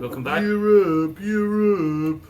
welcome back. Europe.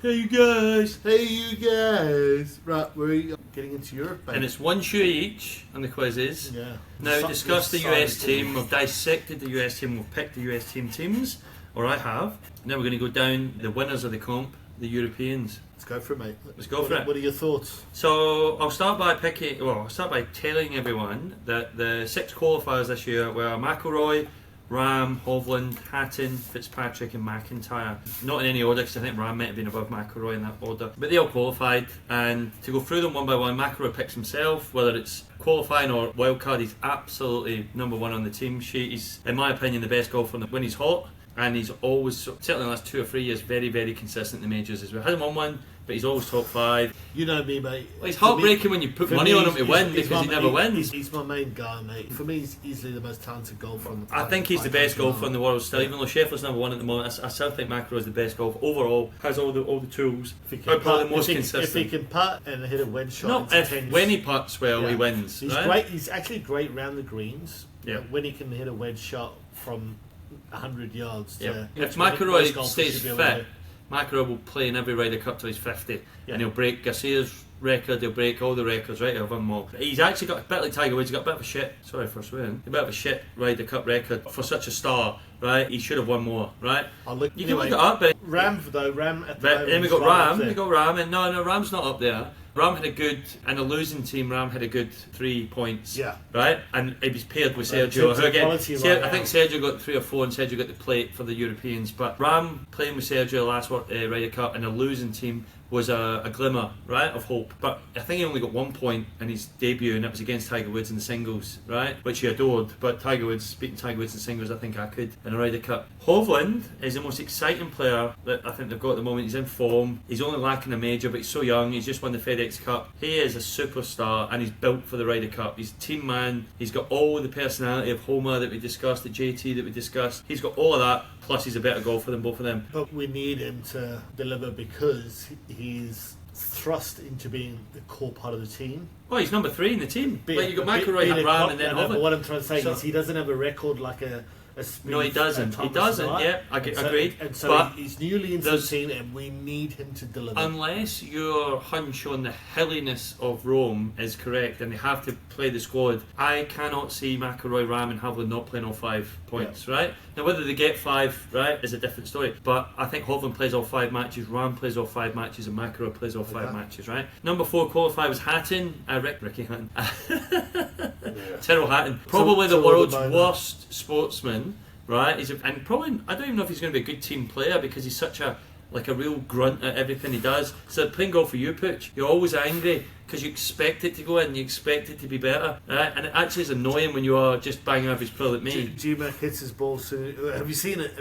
Hey you guys. Right, we're getting into Europe, baby. And it's one shoe each on the quizzes. Yeah. Now discuss the US team. We've dissected the US team. We've picked the US teams, or I have. Now we're going to go down the winners of the comp, the Europeans. Let's go for it, mate. Let's go for it. What are your thoughts? So I'll start by telling everyone that the 6 qualifiers this year were McIlroy, Ram, Hovland, Hatton, Fitzpatrick and McIntyre. Not in any order, because I think Ram might have been above McIlroy in that order. But they all qualified, and to go through them one by one, McIlroy picks himself. Whether it's qualifying or wildcard, he's absolutely number one on the team sheet. He's, in my opinion, the best golfer when he's hot. And he's always, certainly in the last 2 or 3 years, very, very consistent in the majors as well. Hasn't won one, but he's always top 5. You know me, mate. Well, it's heartbreaking when you put money on him to win, because he never wins. He's my main guy, mate. For me, he's easily the most talented golfer on the planet. I think he's the best golfer in the world still, even though Scheffler's number 1 at the moment. I still think McIlroy is the best golfer overall. Has all the tools. Probably the most consistent. If he can putt and hit a wedge shot, when he putts well, he wins. He's right? great. He's actually great round the greens. Yeah. When he can hit a wedge shot from 100 yards. If McIlroy stays fit, McIlroy will play in every Ryder Cup till he's 50, and he'll break Garcia's record, he'll break all the records, right? He'll win them all. He's actually got a bit like Tiger Woods, he's got a bit of a shit, sorry for swearing, a bit of a shit Ryder Cup record for such a star, right? He should have won more, right? You can look it up, but Ram at the moment. Then we got Ram, and no, Ram's not up there. Ram had a good, and a losing team, Ram had a good 3 points. Yeah. Right? And he was paired with Sergio. Who again, I think now. Sergio got 3 or 4 and Sergio got the plate for the Europeans. But Ram playing with Sergio last Ryder Cup and a losing team was a glimmer, right, of hope. But I think he only got 1 point in his debut, and that was against Tiger Woods in the singles, right? Which he adored. But beating Tiger Woods in singles, I think I could in a Ryder Cup. Hovland is the most exciting player that I think they've got at the moment. He's in form. He's only lacking a major, but he's so young. He's just won the FedEx Cup. He is a superstar, and he's built for the Ryder Cup. He's a team man. He's got all the personality of Homer that we discussed, the JT that we discussed. He's got all of that. Plus, he's a better golfer than both of them. But we need him to deliver because he's thrust into being the core part of the team. Well, he's number 3 in the team. You've got McIlroy, Ram, and then Hovland. But what I'm trying to say is he doesn't have a record like a smooth. No, he doesn't. Yeah, agreed. And so but he's newly into the team, and we need him to deliver. Unless your hunch on the hilliness of Rome is correct, and they have to play the squad, I cannot see McIlroy, Ram, and Hovland not playing all 5 points. Right now, whether they get 5 right is a different story. But I think Hovland plays all 5 matches, Ram plays all 5 matches, and McIlroy plays all 5 matches. Right. Number 4 qualifier was Hatton. Ricky Hatton. Tyrrell Hatton, probably the world's worst sportsman, right? And probably, I don't even know if he's going to be a good team player because he's such a real grunt at everything he does. So playing golf for you, Pooch, you're always angry because you expect it to go in, you expect it to be better, right? And it actually is annoying when you are just banging average pull at me. G-Mac hits his ball soon. Have you seen it?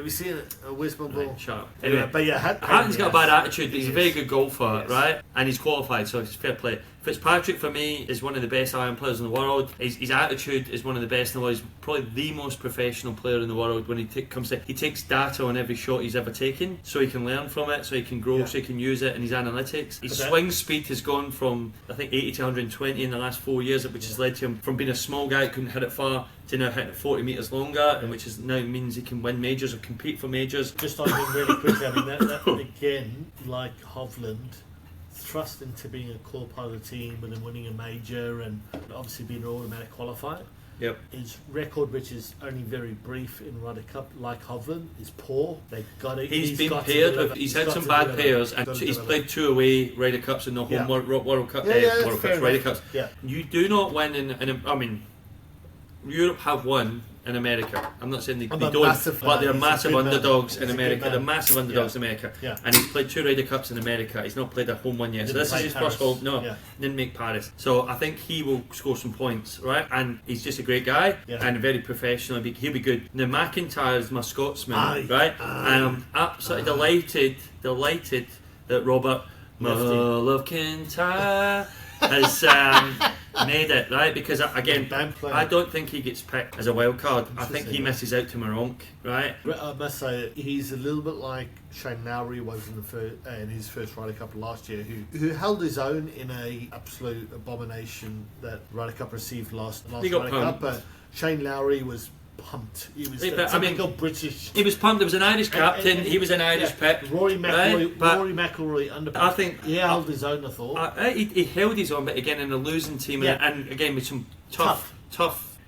A whisper ball? Right, shut up. Anyway, but Hatton's got a bad attitude, but he's a very good golfer, right? And he's qualified, so it's fair play. Fitzpatrick, for me, is one of the best iron players in the world. His attitude is one of the best in the world. He's probably the most professional player in the world. When he takes data on every shot he's ever taken, so he can learn from it, so he can grow, so he can use it in his analytics. His swing speed has gone from, I think, 80 to 120 in the last 4 years, which has led to him from being a small guy who couldn't hit it far to now hitting it 40 metres longer, and which now means he can win majors or compete for majors. Just on him really quickly, I mean, that again, like Hovland, thrust into being a core part of the team and then winning a major and obviously being an automatic qualifier. Yep. His record, which is only very brief in Ryder Cup, like Hovland, is poor. They've got it. He's been paired with. He's had some bad pairs, and he's played 2 away Ryder Cups and no home World Cup. Ryder Cups. Yeah. You do not win in. I mean, Europe have won in America. I'm not saying they don't, but they're massive underdogs in America. They're massive underdogs in America. Yeah. And he's played 2 Ryder Cups in America. He's not played a home one yet. So this is his first home. No, didn't make Paris. So I think he will score some points, right? And he's just a great guy and very professional. He'll be good. Now McIntyre is my Scotsman, right? And I'm absolutely delighted that Robert Mullikintyre has made it, right? Because again, I don't think he gets picked as a wild card. I think he misses out to Maronk, right? I must say he's a little bit like Shane Lowry was in his first Ryder Cup last year, who held his own in a absolute abomination that Ryder Cup received last Ryder Cup. But Shane Lowry was pumped. He was Yeah, the but, I mean, typical British. He was pumped. There was an Irish captain. He was an Irish pick. Rory McIlroy, right? But Rory McIlroy under. I think he held his own. I thought he held his own, but again in a losing team, and again with some tough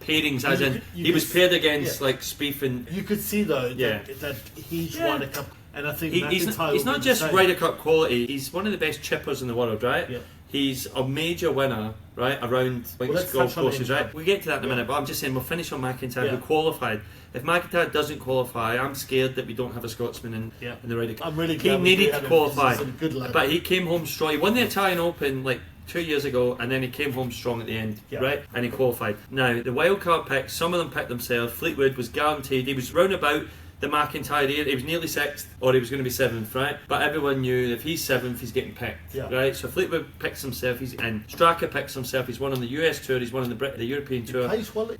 pairings. As in, he was paired against like Spieth, and you could see though that he's won a cup, and I think he's not just Ryder Cup quality. He's one of the best chippers in the world, right? Yeah. He's a major winner, right, around golf courses, right? We'll get to that in a minute, but I'm just saying we'll finish on McIntyre, who qualified. If McIntyre doesn't qualify, I'm scared that we don't have a Scotsman in the Ryder Cup. I'm really he needed to qualify, good but he came home strong. He won the Italian Open like 2 years ago, and then he came home strong at the end, right? And he qualified. Now, the wildcard picks, some of them picked themselves. Fleetwood was guaranteed. He was round about the McIntyre here. He was nearly 6th, or he was going to be 7th, right? But everyone knew if he's 7th, he's getting picked, right? So Fleetwood picks himself, and Straka picks himself. He's won on the US Tour, he's won on the European Tour.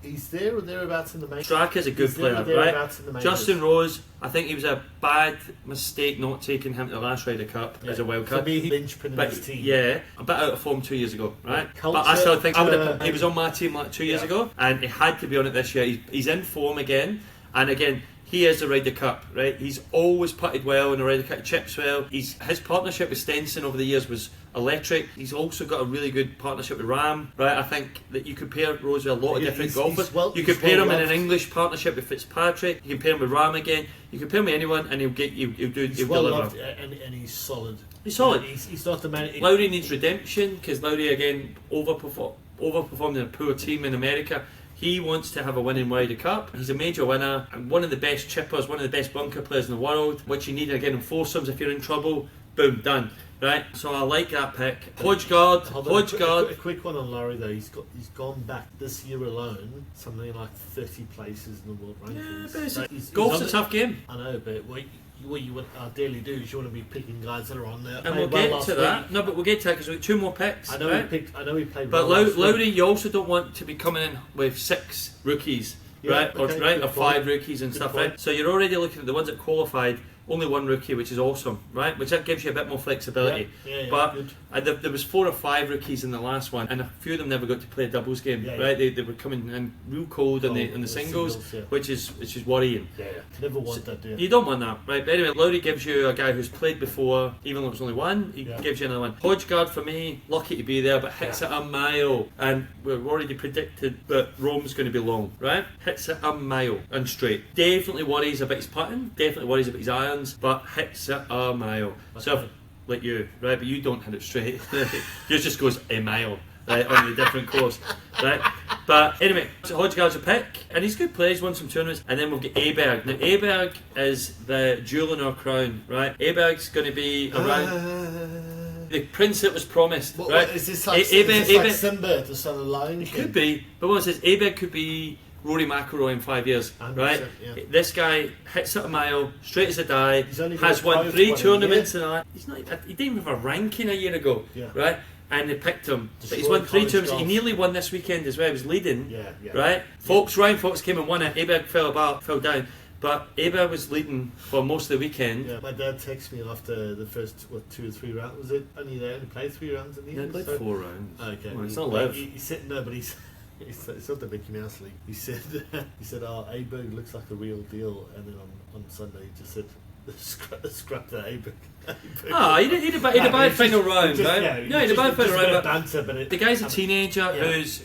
He's there or thereabouts in the main. Straka's a good player, right? Justin Rose, I think he was a bad mistake not taking him to the last Ryder Cup as a wild card. For me, linchpin in his team. Yeah, a bit out of form 2 years ago, right? Culture, but I still think he was on my team like 2 years ago, and he had to be on it this year. He's in form again, and again, he is the Ryder Cup, right? He's always putted well in the Ryder Cup, chips well. His partnership with Stenson over the years was electric. He's also got a really good partnership with Ram, right? I think that you could pair Rose with a lot of different golfers. You could pair him in an English partnership with Fitzpatrick. You can pair him with Ram again. You can pair him with anyone, and he'll deliver. Loved, and he's solid. He's solid. He's not the man. Lowry needs redemption because Lowry again overperformed in a poor team in America. He wants to have a winning Ryder Cup. He's a major winner and one of the best chippers, one of the best bunker players in the world, which you need again in foursomes if you're in trouble. Boom, done. Right? So I like that pick. Hodgegaard. A quick one on Lowry though. He's gone back this year alone, something like 30 places in the world rankings. Yeah, but golf's a tough game. I know, but what you would ideally do is you want to be picking guys that are on there. And we'll get to that. No, but we'll get to that because we've got 2 more picks. I know we played. But Lowry, you also don't want to be coming in with 6 rookies, right? Or 5 rookies and stuff, right? So you're already looking at the ones that qualified. Only 1 rookie, which is awesome, right? Which that gives you a bit more flexibility. But there was 4 or 5 rookies in the last one, and a few of them never got to play a doubles game, right? They were coming in real cold in the singles, which is worrying. Never want that, do you? You don't want that, right? But anyway, Lowry gives you a guy who's played before, even though it was only 1. He gives you another one. Hodgegaard for me, lucky to be there, but hits it a mile, and we've already predicted that Rome's going to be long, right? Hits it a mile and straight. Definitely worries about his putting. Definitely worries about his irons. But hits it a mile. So, like you, right? But you don't hit it straight. Yours just goes a mile, right, on a different course, right? But anyway, so Hodgegaard's a pick, and he's good player. He's won some tournaments, and then we've got Aberg. Now Aberg is the jewel in our crown, right? Aberg's going to be around. The prince that was promised, right? What, is this like Simba, the son of Lion King? It could be, but what it says, Aberg could be Rory McIlroy in 5 years, right? This guy hits it a mile, straight as a die, has won 3 tournaments and that. He didn't even have a ranking a year ago, right? And they picked him. But he's won 3 tournaments. He nearly won this weekend as well. He was leading, right? Ryan Fox came and won it. Aberg fell down. But Aberg was leading for most of the weekend. Yeah, my dad texted me after the first 2 or 3 rounds. Was it only there? Only played 3 rounds in the end? He played 4 rounds. Okay. Well, it's not live. He said no, but it's not the Mickey Mouse League. He said, "Oh, Aberg looks like a real deal," and then on Sunday he just said, "Scrap that Aberg." He'd a bad final round, right? Yeah, he'd a bad final round. But the guy's a teenager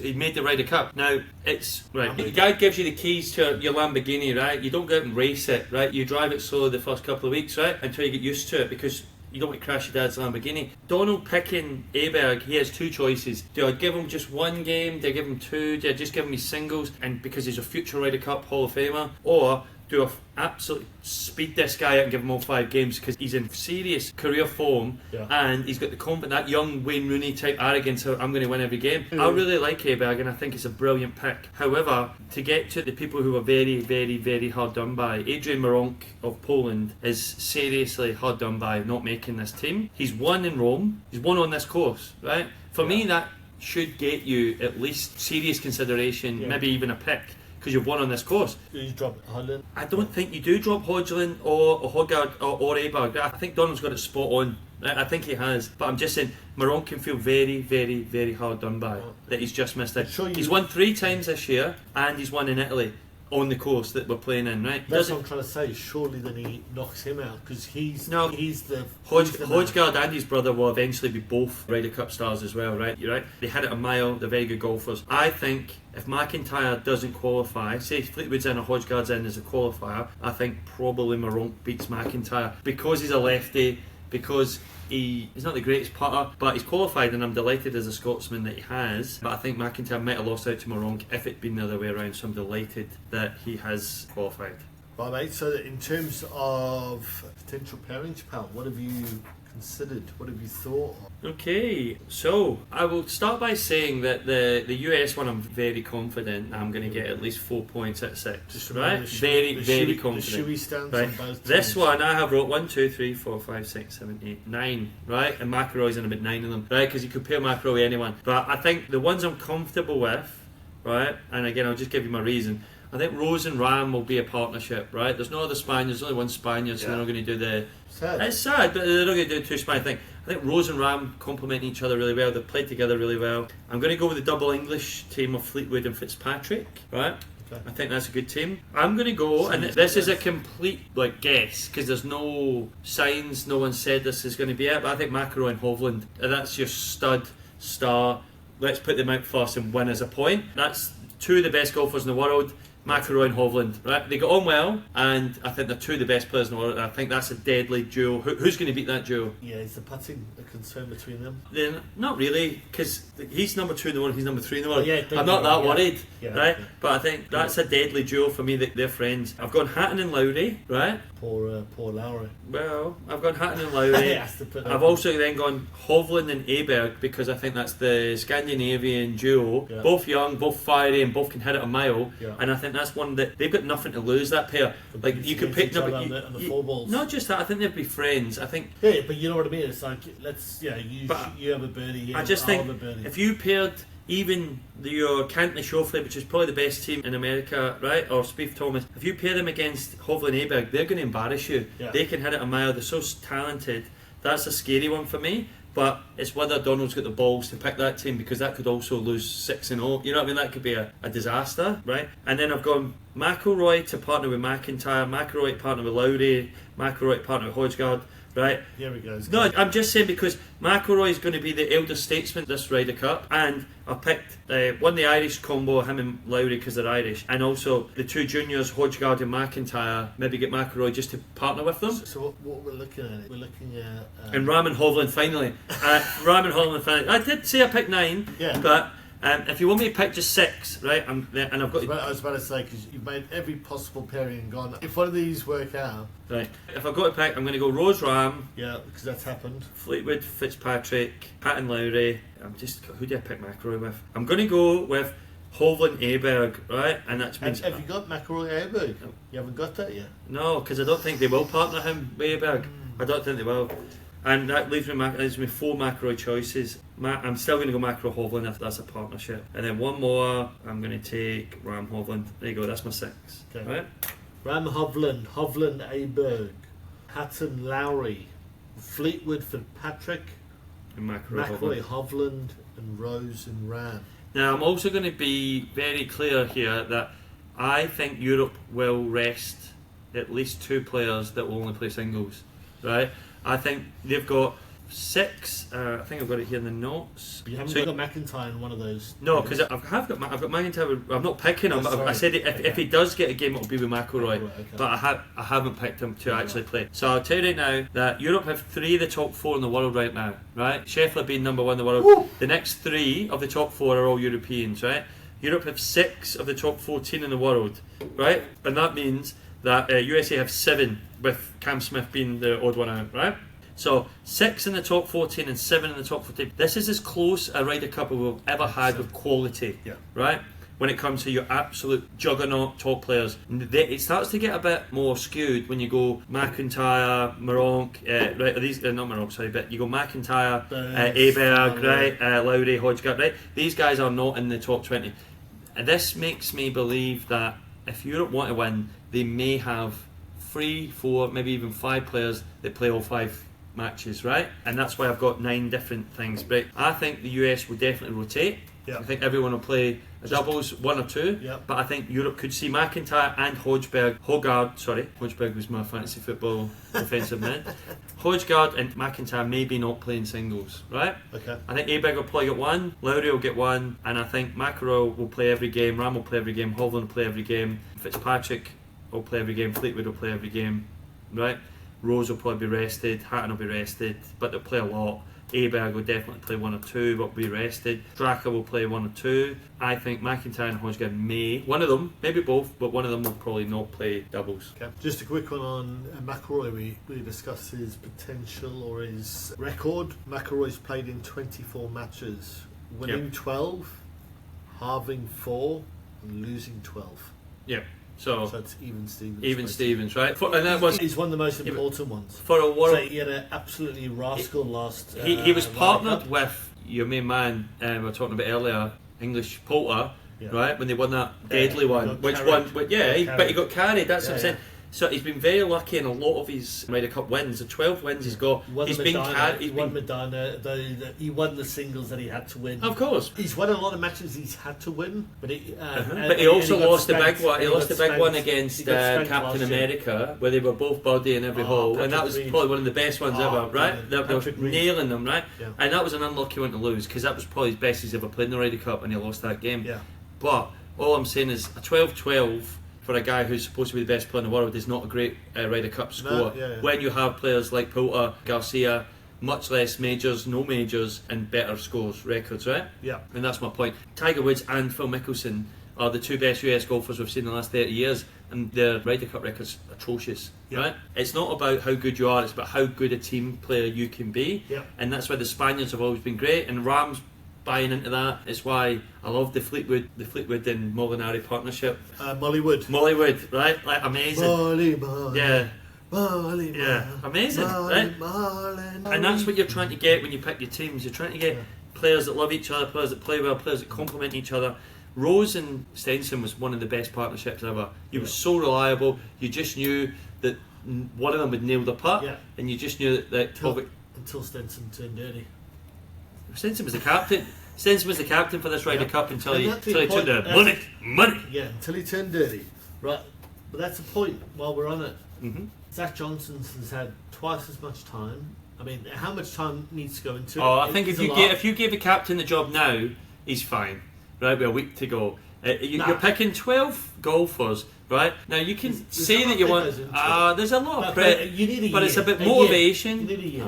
he made the Ryder Cup. Now it's right. The guy gives you the keys to your Lamborghini, right? You don't go out and race it, right? You drive it slowly the first couple of weeks, right, until you get used to it because you don't want to crash your dad's Lamborghini. Donald picking Aberg, he has 2 choices. Do I give him just 1 game? Do I give him 2? Do I just give him his singles? And because he's a future Ryder Cup Hall of Famer? Or do I absolutely speed this guy out and give him all 5 games because he's in serious career form and he's got the confidence, that young Wayne Rooney type arrogance of I'm going to win every game. I really like Aberg and I think it's a brilliant pick. However, to get to the people who are very, very, very hard done by, Adrian Maronk of Poland is seriously hard done by not making this team. He's won in Rome, he's won on this course, right? For me, that should get you at least serious consideration, maybe even a pick. Because you've won on this course. Do you drop Hodgland? I don't think you do drop Hodgland or Hodgegaard or Aberg. I think Donald's got it spot on. I think he has. But I'm just saying, Maron can feel very, very, very hard done by. That he's just missed it. He's won 3 times this year and he's won in Italy. on the course that we're playing in, right? That's what I'm trying to say. Surely then he knocks him out because he's the Hodgegaard and his brother will eventually be both Ryder Cup stars as well, right? You're right. They hit it a mile. They're very good golfers. I think if McIntyre doesn't qualify, say Fleetwood's in or Hodgegaard's in as a qualifier, I think probably Maronk beats McIntyre because he's a lefty, because he's not the greatest putter, but he's qualified, and I'm delighted as a Scotsman that he has. But I think McIntyre might have lost out to Maronk if it'd been the other way around, so I'm delighted that he has qualified. Right, mate, so in terms of potential pairings, pal, what have you considered? What have you thought of? Okay, so I will start by saying that the US one I'm very confident I'm going to get at least 4 points at 6. Just right? remember Very confident. The shoey stance right. on both This teams. one I have wrote 1, 2, 3, 4, 5, 6, 7, 8, 9, right? And McIlroy's in about 9 of them, right? Because you could pair McIlroy with anyone. But I think the ones I'm comfortable with, right? And again, I'll just give you my reason. I think Rose and Ram will be a partnership, right? There's no other Spaniards, there's only one Spaniard, so they're not going to do the... Sad. It's sad, but they're not going to do two Spaniard thing. I think Rose and Ram complement each other really well. They've played together really well. I'm going to go with the double English team of Fleetwood and Fitzpatrick, right? Okay. I think that's a good team. I'm going to go, and this is a complete guess because there's no signs, no one said this is going to be it, but I think McIlroy and Hovland, that's your stud star. Let's put them out first and win as a point. That's two of the best golfers in the world. McIlroy and Hovland, right? They got on well, and I think they're two of the best players in the world. And I think that's a deadly duo. Who's going to beat that duo? Yeah, is the putting a concern between them? Then not really, because he's number 2 in the world, he's number 3 in the world. Oh, yeah, I'm not that worried, right? Yeah. But I think that's a deadly duo for me. That they're friends. I've gone Hatton and Lowry, right? Poor Lowry. Well, I've gone Hatton and Lowry. I've also then gone Hovland and Aberg because I think that's the Scandinavian duo. Yeah. Both young, both fiery, and both can hit it a mile. Yeah. And I think that's one that they've got nothing to lose. That pair, like you could pick each other on the four balls. Not just that. I think they'd be friends. I think. Yeah, but you know what I mean. It's like you have a birdie. I just think if you paired even your Cantley Schauffele, which is probably the best team in America, right, or Spieth Thomas, if you pair them against Hovland and Aberg, they're going to embarrass you. Yeah. They can hit it a mile. They're so talented. That's a scary one for me. But it's whether Donald's got the balls to pick that team, because that could also lose 6-0. You know what I mean? That could be a disaster, right? And then I've gone McIlroy to partner with McIntyre, McIlroy to partner with Lowry, McIlroy to partner with Hodgegaard, right? Here we go. No, I'm just saying because McIlroy is going to be the elder statesman this Ryder Cup, and I picked one the Irish combo, him and Lowry because they're Irish, and also the two juniors, Hodgegaard and McIntyre. Maybe get McIlroy just to partner with them. So what we're looking at? We're looking at and Ram and Hovland finally. I did say I picked 9, yeah, but. If you want me to pick just 6, right? And I've got. I was about to say, because you've made every possible pairing and gone. If one of these work out, right. If I've got to pick, I'm going to go Rose Ram. Yeah, because that's happened. Fleetwood, Fitzpatrick, Patton Lowry. Who do I pick McIlroy with? I'm going to go with Hovland Aberg, right? And that means. Have you got McIlroy Aberg? You haven't got that yet. No, because I don't think they will partner him with Aberg. I don't think they will. And that leaves me 4 McIlroy choices. I'm still going to go McIlroy Hovland if that's a partnership. And then one more, I'm going to take Ram Hovland. There you go, that's my 6. Okay. Right? Ram Hovland Aberg, Hatton Lowry, Fleetwood Fitzpatrick, And McIlroy Hovland, and Rose and Ram. Now, I'm also going to be very clear here that I think Europe will rest at least 2 players that will only play singles. Right? I think they've got 6. I think I've got it here in the notes. But you haven't got McIntyre in one of those. No, because I've got McIntyre. I'm not picking him. Oh, I said if he does get a game, it'll be with McIlroy. Okay. But I haven't picked him to actually play. So I'll tell you right now that Europe have 3 of the top 4 in the world right now. Right, Scheffler being number 1 in the world. Woo! The next 3 of the top 4 are all Europeans. Right, Europe have 6 of the top 14 in the world. Right, and that means that USA have 7, with Cam Smith being the odd one out. Right. So 6 in the top 14 and 7 in the top 14. This is as close a Ryder Cup we've ever had with quality, right? When it comes to your absolute juggernaut top players, it starts to get a bit more skewed when you go McIntyre, Maronk, right? These not Maronk, sorry, but you go McIntyre, Aberg, right? Lowry, Hodgegaard, right? These guys are not in the top 20, and this makes me believe that if Europe want to win, they may have 3, 4, maybe even 5 players that play all 5 matches, right? And that's why I've got 9 different things. But I think the US will definitely rotate. Yeah. I think everyone will play a doubles, 1 or 2. Yep. But I think Europe could see McIntyre and Højgaard was my fantasy football defensive mid. Højgaard and McIntyre maybe not playing singles, right? Okay. I think Abeg will play get 1, Lowry will get 1, and I think McElroy will play every game, Ram will play every game, Hovland will play every game, Fitzpatrick will play every game, Fleetwood will play every game, right? Rose will probably be rested, Hatton will be rested, but they'll play a lot. Aberg will definitely play 1 or 2, but will be rested. Draka will play 1 or 2. I think McIntyre and Højgaard may, one of them, maybe both, but one of them will probably not play doubles. Okay. Just a quick one on McElroy. We discussed his potential or his record. McElroy's played in 24 matches, winning 12, halving 4, and losing 12. Yeah. So it's even Stevens. Even Stevens, right? And that was he's one of the most important ones. For a world, so he had an absolutely rascal last. He was partnered with your main man. We were talking about earlier, English Poulter, right? When they won that deadly one, which carried. one? But but he got carried. That's what I'm saying. So he's been very lucky in a lot of his Ryder Cup wins. The 12 wins he's got. He's been carried. He won Medina. He won the singles that he had to win. Of course, he's won a lot of matches he's had to win, but he also lost the big one. He lost the big one against Captain America, where they were both birdie in every hole, and that was probably one of the best ones ever. Right, they were nailing them, right? Yeah. And that was an unlucky one to lose because that was probably his best he's ever played in the Ryder Cup, and he lost that game. Yeah. But all I'm saying is a 12-12. For a guy who's supposed to be the best player in the world is not a great Ryder Cup score. When you have players like Poulter, Garcia, much less majors, no majors, and better scores, records, right? Yeah. And that's my point. Tiger Woods and Phil Mickelson are the 2 best US golfers we've seen in the last 30 years, and their Ryder Cup records atrocious, right? It's not about how good you are, it's about how good a team player you can be. And that's why the Spaniards have always been great, and Ram's buying into that. It's why I love the Fleetwood and Molinari partnership. Mollywood, right? Like amazing. Amazing, right? And that's what you're trying to get when you pick your teams. You're trying to get players that love each other, players that play well, players that complement each other. Rose and Stenson was one of the best partnerships ever. He was so reliable. You just knew that one of them would nail the putt, and you just knew that until Stenson turned dirty. Stenson was the captain. Stenson was the captain for this Ryder Cup until he took the money. Yeah, until he turned dirty. Right, but that's the point. While we're on it, Zach Johnson's has had twice as much time. I mean, how much time needs to go into it? I think if you gave a captain the job now, he's fine. Right, with a week to go. You're picking 12 golfers, right? Now you can say that you want. There's a lot of credit, but it's a bit motivation. You need a year.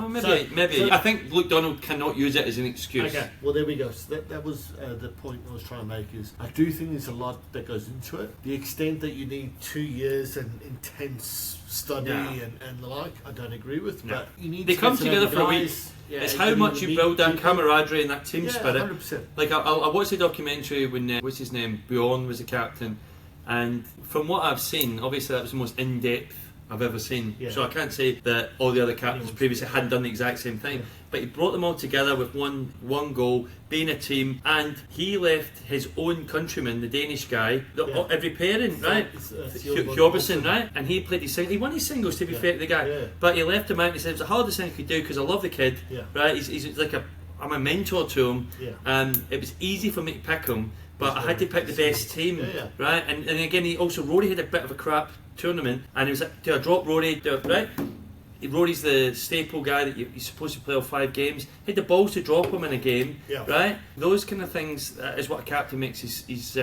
Maybe. I think Luke Donald cannot use it as an excuse. Okay, well there we go. So that was the point I was trying to make. Is I do think there's a lot that goes into it. The extent that you need 2 years and intense study and the like, I don't agree with. No. But you need. They come together for a week. Yeah, it's how much you build that camaraderie and that team spirit. 100%. Like I watched a documentary when what's his name, Bjorn was the captain, and from what I've seen, obviously that was the most in-depth I've ever seen. Yeah. So I can't say that all the other captains previously hadn't done the exact same thing. Yeah. But he brought them all together with one goal, being a team, and he left his own countryman, the Danish guy, every pairing, right? Hjorbersen, right? And he played his singles. He won his singles, to be fair to the guy. But he left him out and he said it was the hardest thing I could do because I love the kid, right? He's like I'm a mentor to him. It was easy for me to pick him, but I had to pick the best team, right? And again, Rory had a bit of a crap tournament, and he was like, do I drop Rory? Right? Rory's the staple guy that you're supposed to play all 5 games. He had the balls to drop him in a game, right? Those kind of things is what a captain makes his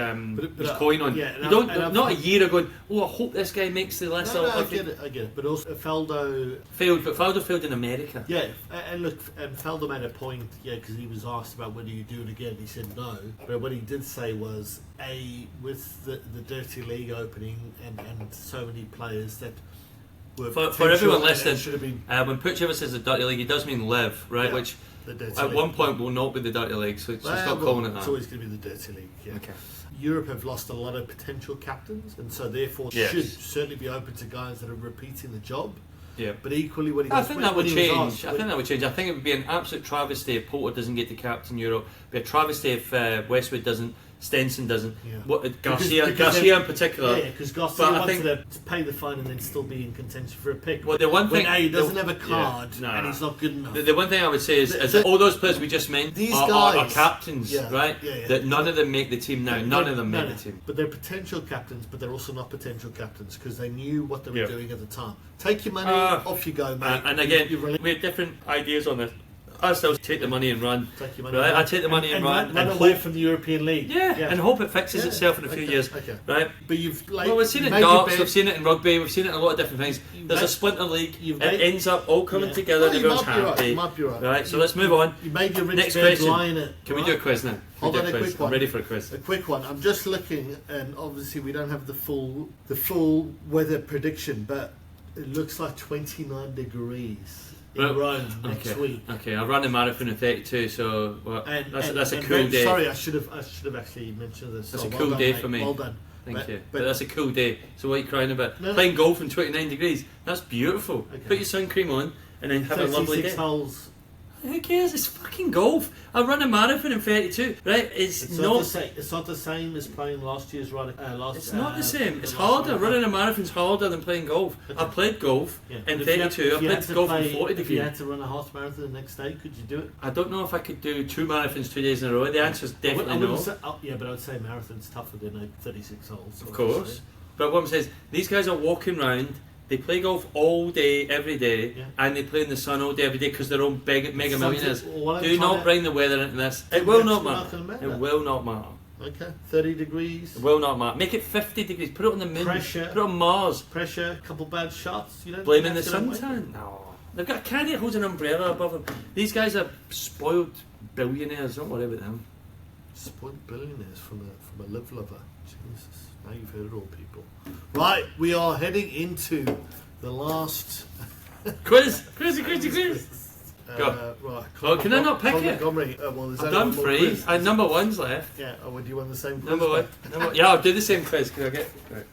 coin on. You don't not a year ago. I hope this guy makes the list. I get it. But also Faldo failed in America. Yeah, and look, Faldo made a point. Yeah, because he was asked about whether you do it again. He said no. But what he did say was, with the Dirty League opening and so many players that. For everyone listening, when Pooch ever says the Dirty League, he does mean live, right? Which at one point will not be the Dirty League, so stop calling it that. It's always going to be the Dirty League. Yeah. Okay. Europe have lost a lot of potential captains, and so therefore should certainly be open to guys that are repeating the job. Yeah. But equally, I think that would change. I think it would be an absolute travesty if Poulter doesn't get to captain Europe. It'd be a travesty if Westwood doesn't. Stenson doesn't. Yeah. Garcia in particular. Yeah, because Garcia But I wanted think- to pay the fine and then still be in contention for a pick. Well, the one when thing he doesn't have a card nah. and he's not good enough. The one thing I would say is that all those players we just mentioned These are guys- captains, Yeah, right? yeah. That none of them make the team now. None of them No, make no. the team. But they're potential captains, but they're also not potential captains because they knew what they were Yeah. doing at the time. Take your money, off you go, mate. And again, You really we have different ideas on this. I still take the money and run. take your money. Right, I take the money and run run and away hope, from the European League. and hope it fixes Yeah, itself in a few okay, years. okay. Right? But you've Well, we've seen it in made your darts, bed. we've seen it in rugby, we've seen it in a lot of different things. You've There's a made- splinter league, you've it made- ends up all coming Yeah. together Well, and you everyone's might be right, happy. you might be right. Right, so let's move on. You made your rich Next bed question. lie in it. Can we right? do a quiz now? Hold We on, do a quiz. quick one. I'm ready for a quiz. A quick one. I'm just looking, and obviously we don't have the full weather prediction, but it looks like 29 degrees in Well, Rome next week. Okay, I ran a marathon in 32, so And, that's a and cool then- day. Sorry, I should have actually mentioned this. That's So a well cool done, day mate. for me. Well done. Thank you. But But that's a cool day. So what are you crying about? No. Playing golf in 29 degrees. That's beautiful. Okay. Put your sun cream on and then have a lovely 36 day. holes. Who cares? It's fucking golf. I run a marathon in 32. Right? It's not. It's not the same as playing last year's Ryder. It's not the same. It's last harder. Ryder Running Cup. a marathon's harder than playing golf. Okay. I've played golf Yeah. in But if you had- 32. if I've you had played to golf play- in 40 If you degrees. had to run a half marathon the next day, could you do it? I don't know if I could do 2 marathons 2 days in a row. The answer is definitely I wouldn't no. say, yeah, but I would say marathon's tougher than a 36 holes. Of course. But what I'm saying is, these guys are walking round, they play golf all day, every day, Yeah. and they play in the sun all day, every day because they're all mega millionaires. What I'm Do not trying to- bring the weather into this. It will not That's matter. not gonna It matter. will not matter. Okay, 30 degrees. It will not matter. Make it 50 degrees. Put it on the moon. Pressure. Put it on Mars. Pressure, couple bad shots. You don't Blaming the think that's gonna suntan. No. They've got a caddy that holds an umbrella above them. These guys are spoiled billionaires. Don't worry about them. Spoiled billionaires from a live lover. Jesus, now you've heard it all, people. Right, we are heading into the last. Quiz! Quiz! Go. Right. Oh, can I not pick it? Montgomery. Well, there's I've only done one more 3. quiz. I had number 1's left. Yeah. Oh, would you want the same quiz? Number 1. Yeah, I'll do the same quiz. Can I get? Right.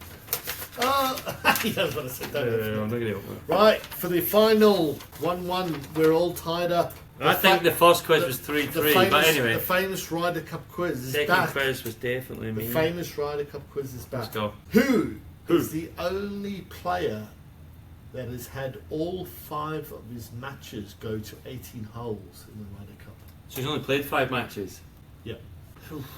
Oh, you don't want to sit down. I'm not going to open it. Right, for the final 1-1, we're all tied up. I think the first quiz was the 3-3, but anyway. The famous Ryder Cup quiz is Second back. quiz was definitely The me. famous Ryder Cup quiz is back. Let's go. Who is the only player that has had all 5 of his matches go to 18 holes in the Ryder Cup? So he's only played 5 matches. Yep.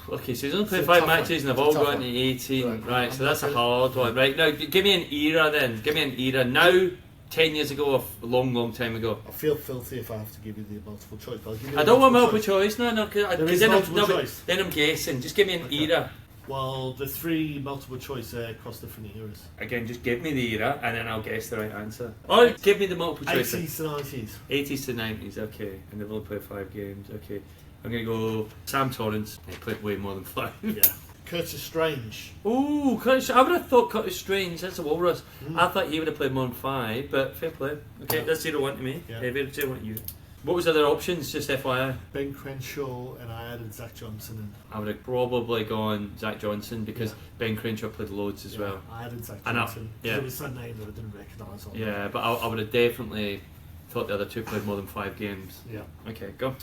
Okay, so he's only played It's a 5 tough matches and one. they've It's a all tough gone to one. 18. Right. Right, so that's a I'm- hard one. Right, now give me an era then. Give me an era. Now, 10 years ago, or a long time ago. I feel filthy if I have to give you the multiple choice. But I'll give you I the don't want multiple choice. No, There because is then, multiple choice. then I'm guessing. Just give me an Okay. era. Well, the 3 multiple choice across different eras. Again, just give me the era and then I'll guess the right answer. Or give me the multiple choice. 80s to 90s. 80s to 90s, okay. And they've only played 5 games, okay. I'm going to go Sam Torrance. He played way more than 5. Yeah. Curtis Strange. Ooh, Curtis, I would have thought Curtis Strange, that's a walrus. Mm. I thought he would have played more than 5, but fair play. Okay, Yeah. that's 0-1 to me. Yeah. 0-1 to you. What was the other options, just FYI? Ben Crenshaw, and I added Zach Johnson in. I would have probably gone Zach Johnson because Yeah. Ben Crenshaw played loads as Yeah, well. I added Zach And I- Johnson. yeah. It was a name that I didn't recognise. Yeah, but I would have definitely thought the other 2 played more than 5 games. Yeah. Okay, go.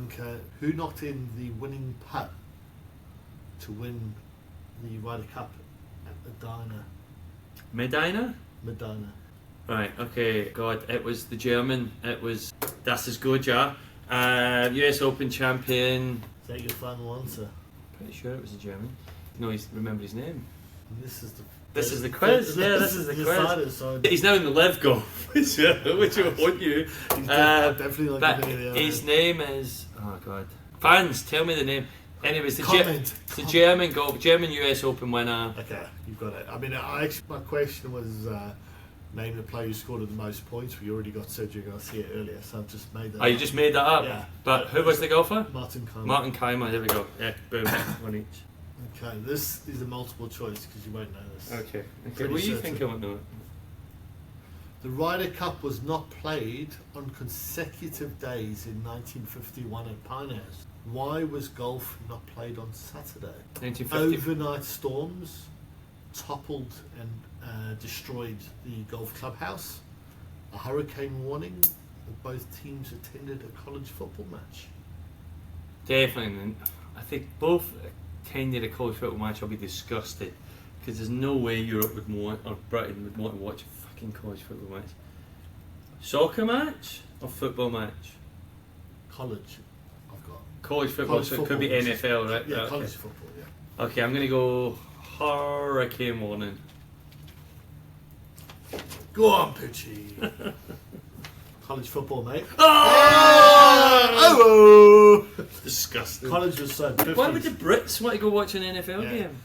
Okay. Who knocked in the winning putt to win the Ryder Cup at Medina? Medina? Right, okay, God, it was the German, it was Das ist gut, ja. US Open champion. Is that your final answer? Pretty sure it was a German. No, he's remember his name. And this is the. This is the quiz, yeah, this is the quiz. decided, so He's now in the live golf, which I want you. he's definitely not But giving you the his name is, oh God. Fans, tell me the name. Anyways, the Comment. it's a German golf, German US Open winner. Okay, you've got it. I mean, my question was name the player who scored the most points. We already got Sergio Garcia earlier, so I've just made that. Oh, you just made that up? Yeah. But who was the golfer? Martin Keimer. Martin Keimer, there we go. Yeah, boom, 1 each. Okay, this is a multiple choice because you won't know this. Okay. Pretty What do you certain. think I won't know it? The Ryder Cup was not played on consecutive days in 1951 at Pinehouse. Why was golf not played on Saturday? 1950. Overnight storms toppled and destroyed the golf clubhouse. A hurricane warning that both teams attended a college football match. Definitely. I think both attended a college football match, I'll be disgusted. Because there's no way Europe would want, or Britain would want to watch a fucking college football match. Soccer match or football match? College. I've got College football, college so football, it could be NFL, right? Yeah, Okay. college football. Yeah. Okay, I'm gonna go hurricane warning. Go on, Poochie. College football, mate. Oh! Disgusting. College was so. 50s. Why would the Brits want to go watch an NFL Yeah. game?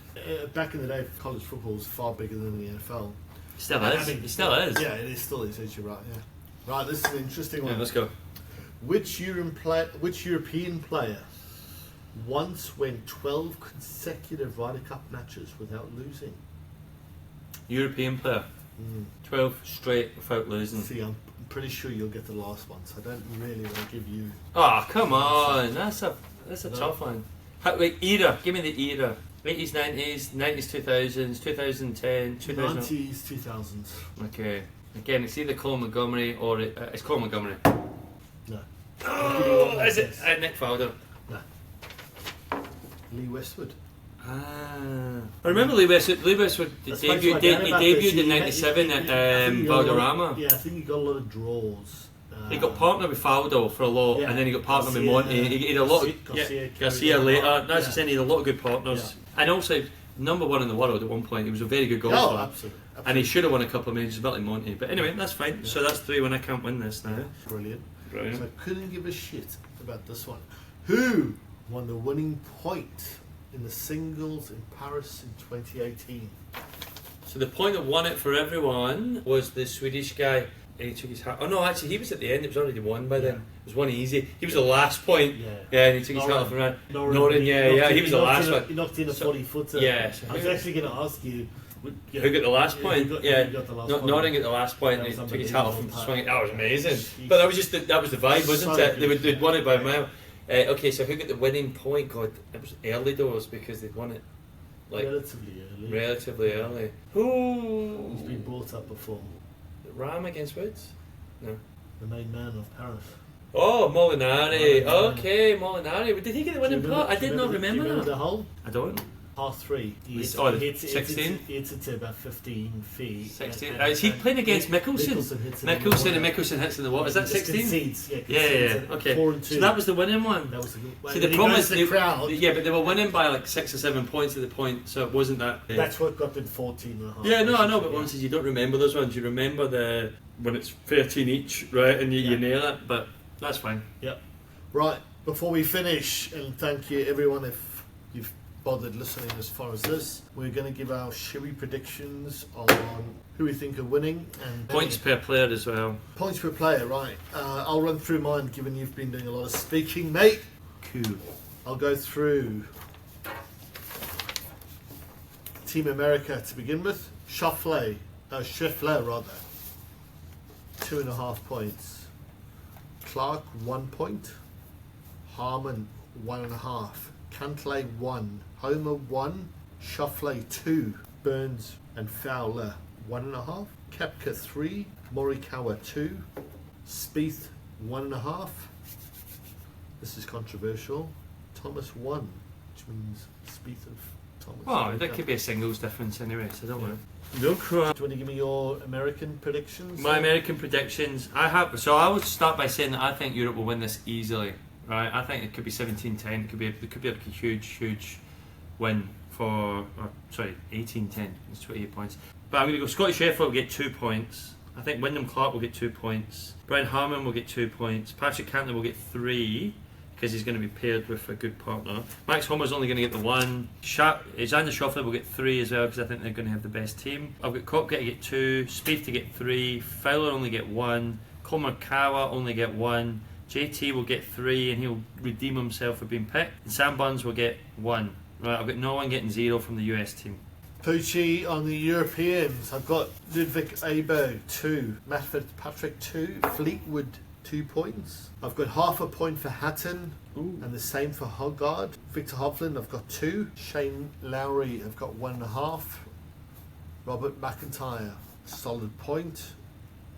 Back in the day, college football was far bigger than the NFL. Still I is. mean, It still is. Yeah, it is still is. You're right. Yeah. Right. This is an interesting Yeah, one. let's go. Which European player once went 12 consecutive Ryder Cup matches without losing? European player. 12 straight without losing. See, I'm pretty sure you'll get the last one, so I don't really want to give you. Oh, come on. That's a No. tough one. Wait, era. Give me the era. 80s, 90s, 90s, 2000s, 2010, 2000. 90s, 2000s. Okay. Again, it's either Colin Montgomery or it's Colin Montgomery. No. Oh, is it Nick Faldo? No. Lee Westwood. I remember Lee Westwood. Lee Westwood That's debuted. what's He funny about this. debuted in He- '97 I at think he got a lot of- Valderrama. Yeah, I think he got a lot of draws. He got partnered with Faldo for a lot, Yeah. and then he got partnered with Garcia, Monty. He had a lot of Garcia later. That's yeah. just saying he had a lot of good partners, and also number one in the world at one point. He was a very good golfer, Oh, absolutely. and he should have won a couple of majors, a bit like Monty. But anyway, that's fine. Yeah. So that's 3 when I can't win this now. Brilliant. Brilliant. So I couldn't give a shit about this one. Who won the winning point in the singles in Paris in 2018? So the point that won it for everyone was the Swedish guy. And he took his hat. Oh no, actually, he was at the end. It was already won by then. It was one easy. He was the last point. Yeah. And he took his hat off and ran. Norin, Yeah. He was the last one. He knocked in a So- 40-footer. Yeah, so I was actually going to ask you. Who got the last point? Who got the last point? Nodding at the last point, That and he was took his hat off and unbelievable. swung it. That was amazing. Jeez. But that was just that was the vibe, wasn't So it? good. They'd won it by a mile. Okay, so who got the winning point? God, it was early doors because they'd won it like Relatively early. early. He's Who? been brought up before. Ram against Woods? No. The main man of Paris. Oh, Molinari. Molinari. Okay, Molinari. Did he get the winning Do you part? I did not do you remember the that. hole? I don't. Par 3. Oh, 16? It's at about 15 feet. 16. And- Is he and playing against Mickelson? hits it Mickelson in and the Mickelson hits in the water. Is that Just 16? concedes, Yeah. concedes at Okay. 4 and 2. So that was the winning one. That was a good. See, the when he problem goes is to the crowd. Yeah, but they were winning by like 6 or 7 points at the point, so it wasn't that. That's what got them 14 and a half. Yeah, no, I know, but Yeah. once you don't remember those ones, you remember the when it's 13 each, right? And you Yeah. nail it, but that's fine. Yep. Right, before we finish, and thank you everyone if you've bothered listening as far as this, we're going to give our Chewy predictions on who we think are winning and Points per player as well. points per player. Right, I'll run through mine given you've been doing a lot of speaking, mate. Cool. I'll go through Team America to begin with. Scheffler rather, 2.5 points. Clark 1 point. Harmon 1.5. Cantley 1. Homer 1. Scheffler 2. Burns and Fowler 1.5. Koepka 3. Morikawa 2. Spieth 1.5. This is controversial. Thomas 1, which means Spieth of Thomas. Well, that could be a singles difference anyway, so don't Yeah. worry. No crap. Do you want to give me your American predictions? My American predictions, I would start by saying that I think Europe will win this easily, right? I think it could be 17-10. It could be like a huge win for 18-10. It's 28 points. But I'm going to go Scotty Scheffler will get 2 points. I think Wyndham Clark will get 2 points. Brian Harmon will get 2 points. Patrick Cantley will get 3 because he's going to be paired with a good partner. Max Homer's only going to get the 1. Xander Schauffele will get 3 as well because I think they're going to have the best team. I've got Koepka to get 2, Spieth to get 3, Fowler only get 1, Morikawa only get 1, JT will get 3 and he'll redeem himself for being picked, and Sam Burns will get 1. Right, I've got no one getting 0 from the US team. Poochie on the Europeans. I've got Ludwig Abo 2, Matt Fitzpatrick 2, Fleetwood 2 points. I've got 0.5 point for Hatton. Ooh. And the same for Hoggard. Victor Hovland, I've got 2. Shane Lowry, I've got 1.5. Robert McIntyre, solid point.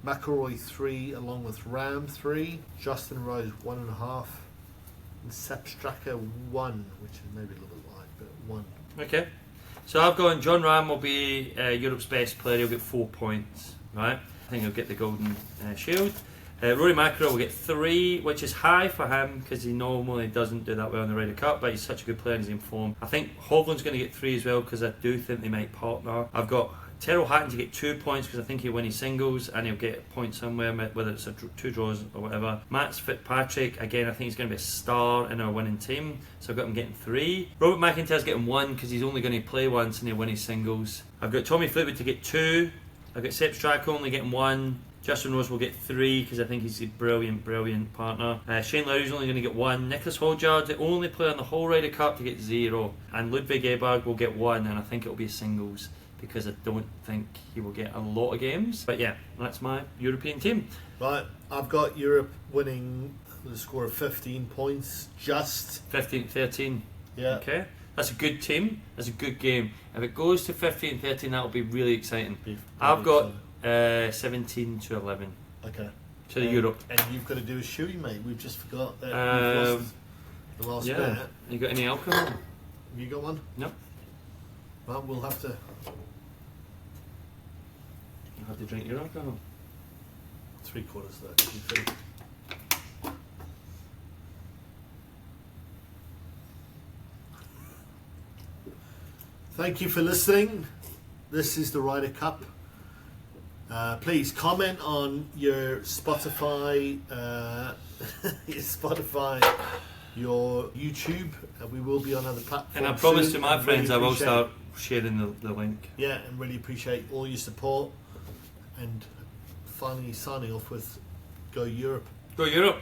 McIlroy 3, along with Ram 3. Justin Rose 1.5. And Sepp Straka 1, which is maybe a little bit light. 1. Okay. So I've gone John Ram will be Europe's best player. He'll get 4 points. Right. I think he'll get the Golden Shield. Rory McIlroy will get 3, which is high for him because he normally doesn't do that well in the Ryder Cup, but he's such a good player and he's in form. I think Hovland's going to get 3 as well because I do think they might partner. I've got Terrell Hatton to get 2 points because I think he'll win his singles and he'll get a point somewhere, whether it's 2 draws or whatever. Matt Fitzpatrick, again, I think he's going to be a star in our winning team, so I've got him getting 3. Robert McIntyre's getting 1 because he's only going to play once and he'll win his singles. I've got Tommy Fleetwood to get 2. I've got Sepp Straka only getting 1. Justin Rose will get 3 because I think he's a brilliant partner. Shane Lowry's only going to get 1. Nicholas Holdjard, the only player in the whole Ryder Cup to get 0. And Ludwig Eberg will get 1, and I think it'll be a singles because I don't think he will get a lot of games. But yeah, that's my European team. Right, I've got Europe winning with a score of 15 points, just. 15-13. Yeah. Okay. That's a good team. That's a good game. If it goes to 15-13, that'll be really exciting. I've got 17-11. Okay. To the Europe. And you've got to do a shoey, mate. We've just forgot that you've lost the last bet. You got any alcohol? Have you got one? No. Well, we'll have to. You have to drink your alcohol. 3/4 there. Thank you for listening. This is the Ryder Cup. Please comment on your Spotify, your YouTube. We will be on other platforms. And I promise soon. to my friends really I will start sharing the link. Yeah, and really appreciate all your support. And finally signing off with Go Europe. Go Europe!